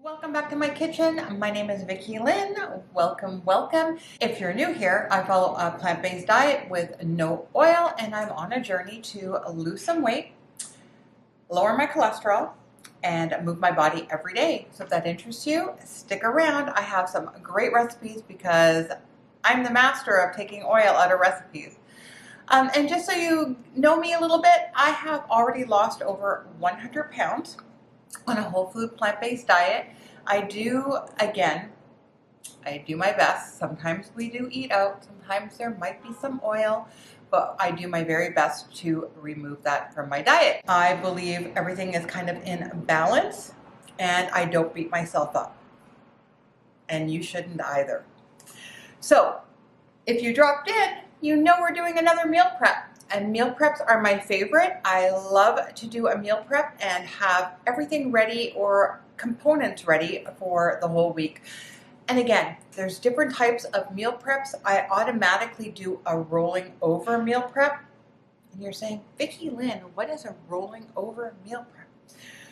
Welcome back to my kitchen. My name is Vicki-Lynne. Welcome, welcome. If you're new here, I follow a plant-based diet with no oil, and I'm on a journey to lose some weight, lower my cholesterol, and move my body every day. So if that interests you, stick around. I have some great recipes because I'm the master of taking oil out of recipes. And just so you know me a little bit, I have already lost over 100 pounds on a whole food plant-based diet. I do my best. Sometimes we do eat out. Sometimes there might be some oil, but I do my very best to remove that from my diet. I believe everything is kind of in balance, and I don't beat myself up. And you shouldn't either. So if you dropped in, you know we're doing another meal prep. And meal preps are my favorite. I love to do a meal prep and have everything ready or components ready for the whole week. And again, there's different types of meal preps. I automatically do a rolling over meal prep. And you're saying, Vicki-Lynne, what is a rolling over meal prep?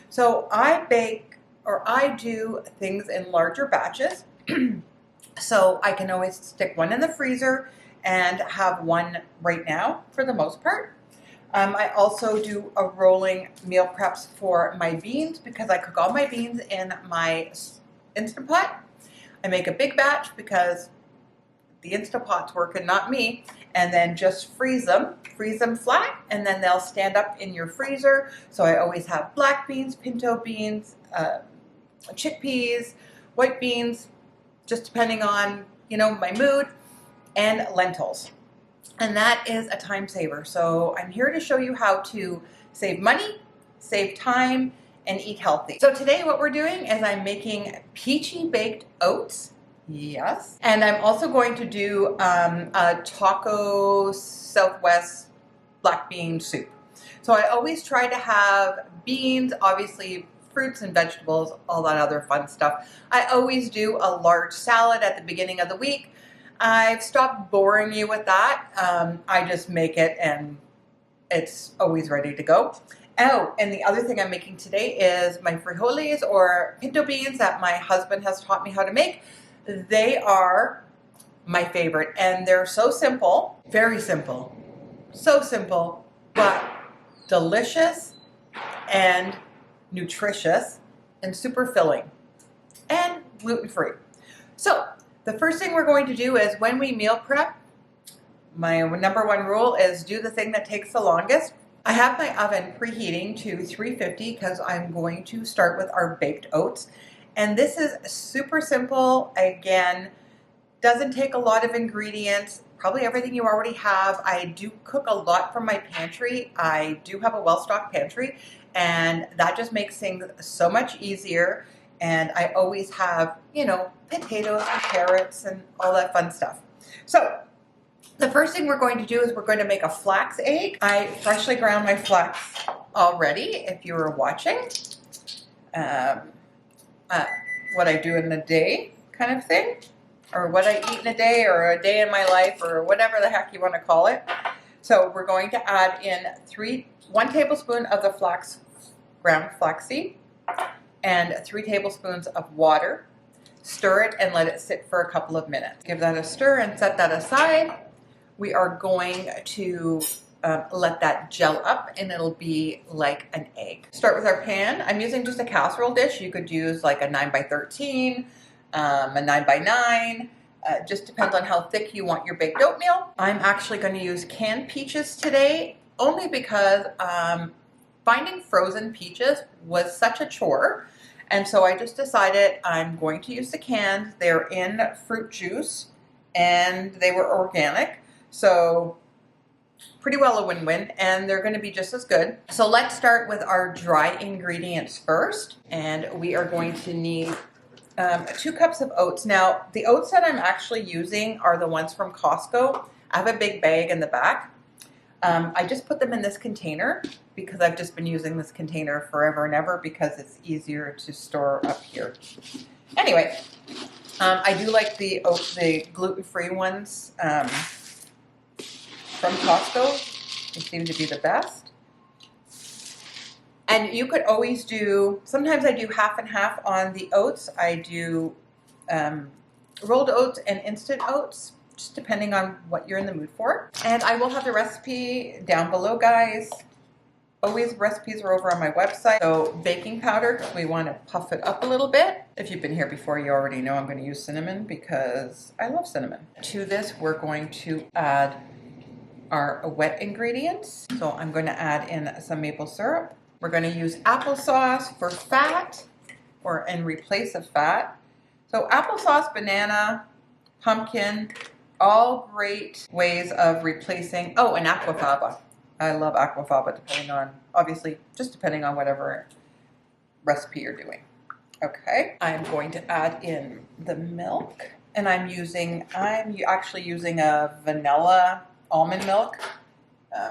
So I do things in larger batches. So I can always stick one in the freezer and have one right now for the most part. I also do a rolling meal preps for my beans because I cook all my beans in my Instant Pot. I make a big batch because the Instant Pot's working, not me, and then just freeze them flat, and then they'll stand up in your freezer. So I always have black beans, pinto beans, chickpeas, white beans, just depending on, my mood, and lentils. And that is a time saver. So I'm here to show you how to save money, save time, and eat healthy. So today what we're doing is I'm making peachy baked oats. Yes. And I'm also going to do a taco Southwest black bean soup. So I always try to have beans, obviously fruits and vegetables, all that other fun stuff. I always do a large salad at the beginning of the week. I've stopped boring you with that. I just make it and it's always ready to go. Oh, and the other thing I'm making today is my frijoles or pinto beans that my husband has taught me how to make. They are my favorite and they're so simple, very simple, so simple, but delicious and nutritious and super filling and gluten-free. So the first thing we're going to do is when we meal prep, my number one rule is do the thing that takes the longest. I have my oven preheating to 350 because I'm going to start with our baked oats. And this is super simple. Again, doesn't take a lot of ingredients, probably everything you already have. I do cook a lot from my pantry. I do have a well-stocked pantry, and that just makes things so much easier. And I always have, potatoes and carrots and all that fun stuff. So the first thing we're going to do is we're going to make a flax egg. I freshly ground my flax already, if you were watching. What I do in a day kind of thing, or what I eat in a day, or a day in my life, or whatever the heck you want to call it. So we're going to add in 1 tablespoon of the ground flaxseed, and 3 tablespoons of water. Stir it and let it sit for a couple of minutes. Give that a stir and set that aside. We are going to let that gel up and it'll be like an egg. Start with our pan. I'm using just a casserole dish. You could use like a 9x13, a 9x9. Just depends on how thick you want your baked oatmeal. I'm actually going to use canned peaches today only because finding frozen peaches was such a chore. And so I just decided I'm going to use the cans. They're in fruit juice and they were organic. So pretty well a win-win, and they're going to be just as good. So let's start with our dry ingredients first. And we are going to need 2 cups of oats. Now, the oats that I'm actually using are the ones from Costco. I have a big bag in the back. I just put them in this container because I've just been using this container forever and ever because it's easier to store up here. Anyway, I do like the gluten-free ones from Costco. They seem to be the best. And you could always do, sometimes I do half and half on the oats. I do rolled oats and instant oats, just depending on what you're in the mood for. And I will have the recipe down below, guys. Always recipes are over on my website. So baking powder, we want to puff it up a little bit. If you've been here before, you already know I'm going to use cinnamon because I love cinnamon. To this, we're going to add our wet ingredients. So I'm going to add in some maple syrup. We're going to use applesauce for fat or in replace of fat. So applesauce, banana, pumpkin, all great ways of replacing, oh, and aquafaba. I love aquafaba, depending on, obviously, just depending on whatever recipe you're doing. Okay, I'm going to add in the milk, and I'm actually using a vanilla almond milk.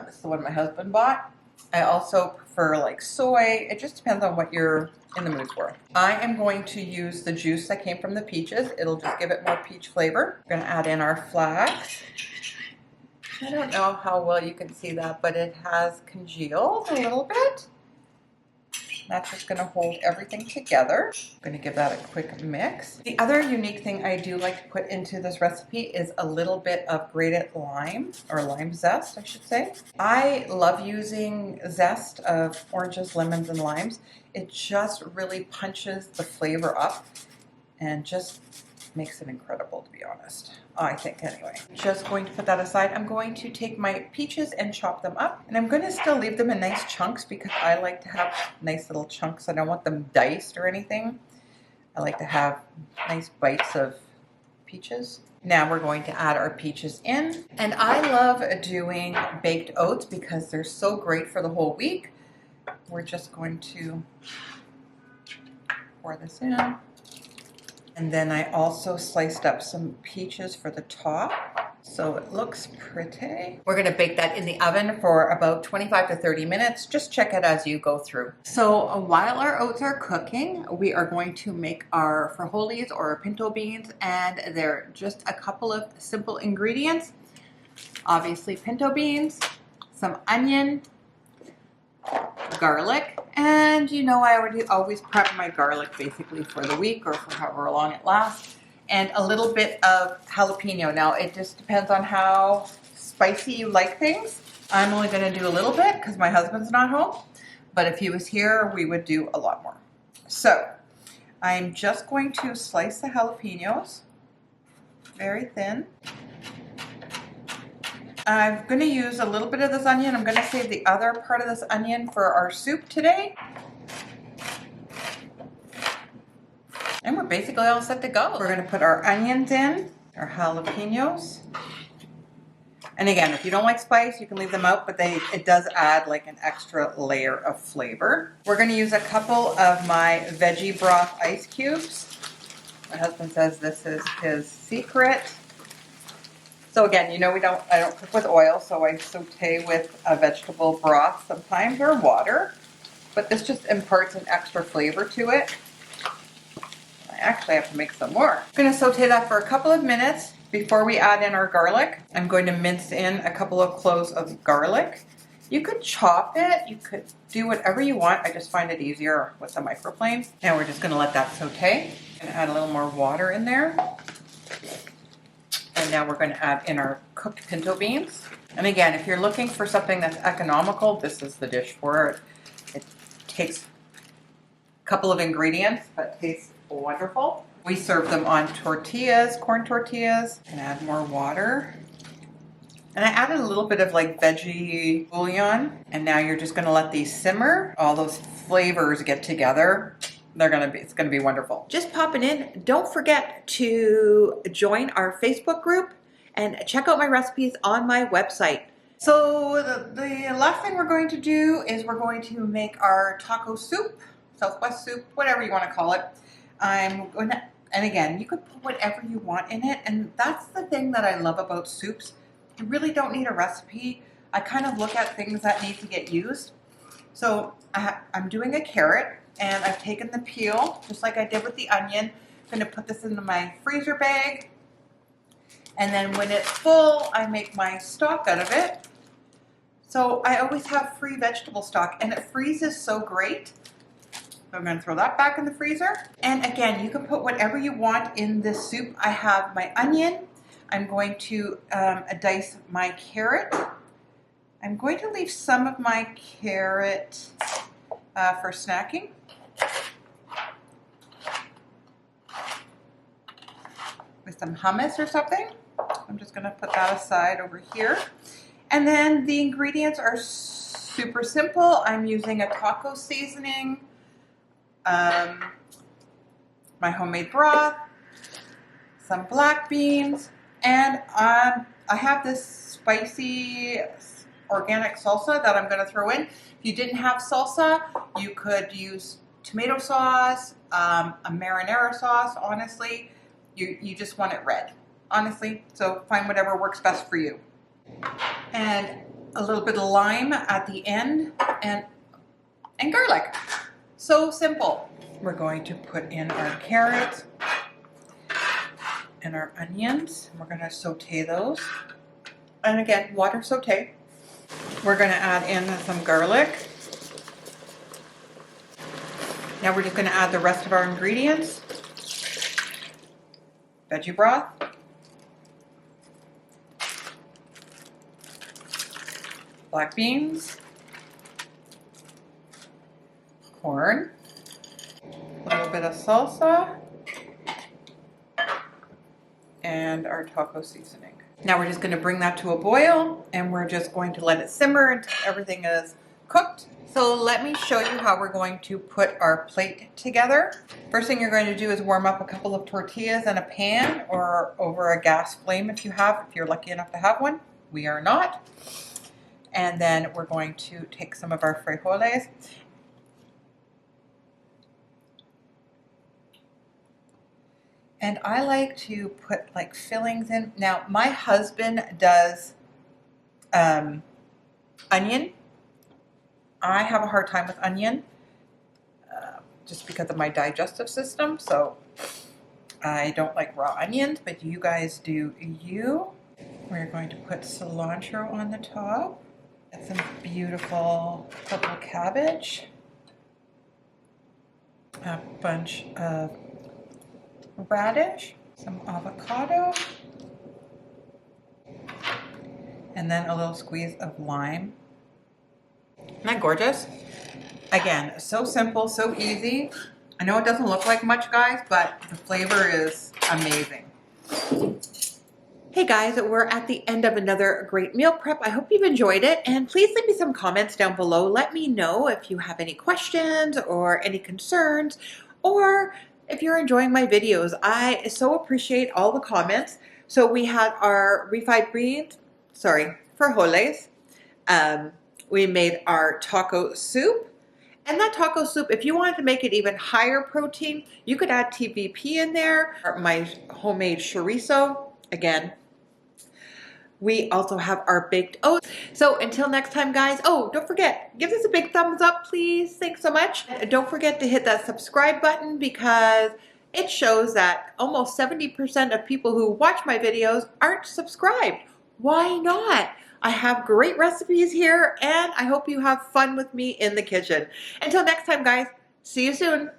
It's the one my husband bought. I also prefer like soy. It just depends on what you're in the mood for. I am going to use the juice that came from the peaches. It'll just give it more peach flavor. We're gonna add in our flax. I don't know how well you can see that, but it has congealed a little bit. That's just going to hold everything together. I'm going to give that a quick mix. The other unique thing I do like to put into this recipe is a little bit of grated lime, or lime zest, I should say. I love using zest of oranges, lemons, and limes. It just really punches the flavor up and just makes it incredible, to be honest. I think, anyway. Just going to put that aside. I'm going to take my peaches and chop them up. And I'm going to still leave them in nice chunks because I like to have nice little chunks. I don't want them diced or anything. I like to have nice bites of peaches. Now we're going to add our peaches in. And I love doing baked oats because they're so great for the whole week. We're just going to pour this in. And then I also sliced up some peaches for the top, so it looks pretty. We're gonna bake that in the oven for about 25 to 30 minutes. Just check it as you go through. So while our oats are cooking, we are going to make our frijoles or pinto beans, and they're just a couple of simple ingredients. Obviously pinto beans, some onion, garlic, and you know I always prep my garlic basically for the week or for however long it lasts, and a little bit of jalapeno. Now it just depends on how spicy you like things. I'm only going to do a little bit because my husband's not home, but if he was here we would do a lot more. So I'm just going to slice the jalapenos very thin. I'm going to use a little bit of this onion. I'm going to save the other part of this onion for our soup today. And we're basically all set to go. We're going to put our onions in, our jalapenos. And again, if you don't like spice, you can leave them out, but it does add like an extra layer of flavor. We're going to use a couple of my veggie broth ice cubes. My husband says this is his secret. So again, you know I don't cook with oil, so I saute with a vegetable broth sometimes, or water. But this just imparts an extra flavor to it. I actually have to make some more. I'm going to saute that for a couple of minutes before we add in our garlic. I'm going to mince in a couple of cloves of garlic. You could chop it, you could do whatever you want. I just find it easier with the microplane. Now we're just going to let that saute. I'm going to add a little more water in there. And now we're going to add in our cooked pinto beans. And again, if you're looking for something that's economical, this is the dish for it. It takes a couple of ingredients, but tastes wonderful. We serve them on tortillas, corn tortillas, and add more water. And I added a little bit of like veggie bouillon. And now you're just going to let these simmer. All those flavors get together. It's gonna be wonderful. Just popping in, don't forget to join our Facebook group and check out my recipes on my website. So the last thing we're going to do is we're going to make our taco soup, Southwest soup, whatever you want to call it. And again, you could put whatever you want in it, and that's the thing that I love about soups. You really don't need a recipe. I kind of look at things that need to get used. So I'm doing a carrot. And I've taken the peel, just like I did with the onion. I'm going to put this into my freezer bag. And then when it's full, I make my stock out of it. So I always have free vegetable stock and it freezes so great. So I'm going to throw that back in the freezer. And again, you can put whatever you want in this soup. I have my onion. I'm going to dice my carrot. I'm going to leave some of my carrot for snacking. With some hummus or something. I'm just going to put that aside over here. And then the ingredients are super simple. I'm using a taco seasoning, my homemade broth, some black beans, and I have this spicy organic salsa that I'm going to throw in. If you didn't have salsa, you could use tomato sauce, a marinara sauce, honestly. You just want it red, honestly. So find whatever works best for you. And a little bit of lime at the end and garlic. So simple. We're going to put in our carrots and our onions. We're going to saute those. And again, water saute. We're going to add in some garlic. Now we're just going to add the rest of our ingredients. Veggie broth. Black beans. Corn. A little bit of salsa. And our taco seasoning. Now we're just going to bring that to a boil and we're just going to let it simmer until everything is cooked. So let me show you how we're going to put our plate together. First thing you're going to do is warm up a couple of tortillas in a pan or over a gas flame if you're lucky enough to have one. We are not. And then we're going to take some of our frijoles. And I like to put like fillings in. Now my husband does onion. I have a hard time with onion just because of my digestive system. So I don't like raw onions, but you guys do you. We're going to put cilantro on the top. Get some beautiful purple cabbage. A bunch of radish, some avocado, and then a little squeeze of lime. Isn't that gorgeous? Again, so simple, so easy. I know it doesn't look like much, guys, but the flavor is amazing. Hey guys, we're at the end of another great meal prep. I hope you've enjoyed it, and please leave me some comments down below. Let me know if you have any questions or any concerns, or if you're enjoying my videos. I so appreciate all the comments. So we had our refried beans, frijoles. We made our taco soup. And that taco soup, if you wanted to make it even higher protein, you could add TVP in there. My homemade chorizo, again. We also have our baked oats. So until next time, guys, oh, don't forget, give this a big thumbs up, please. Thanks so much. And don't forget to hit that subscribe button because it shows that almost 70% of people who watch my videos aren't subscribed. Why not? I have great recipes here, and I hope you have fun with me in the kitchen. Until next time, guys, see you soon.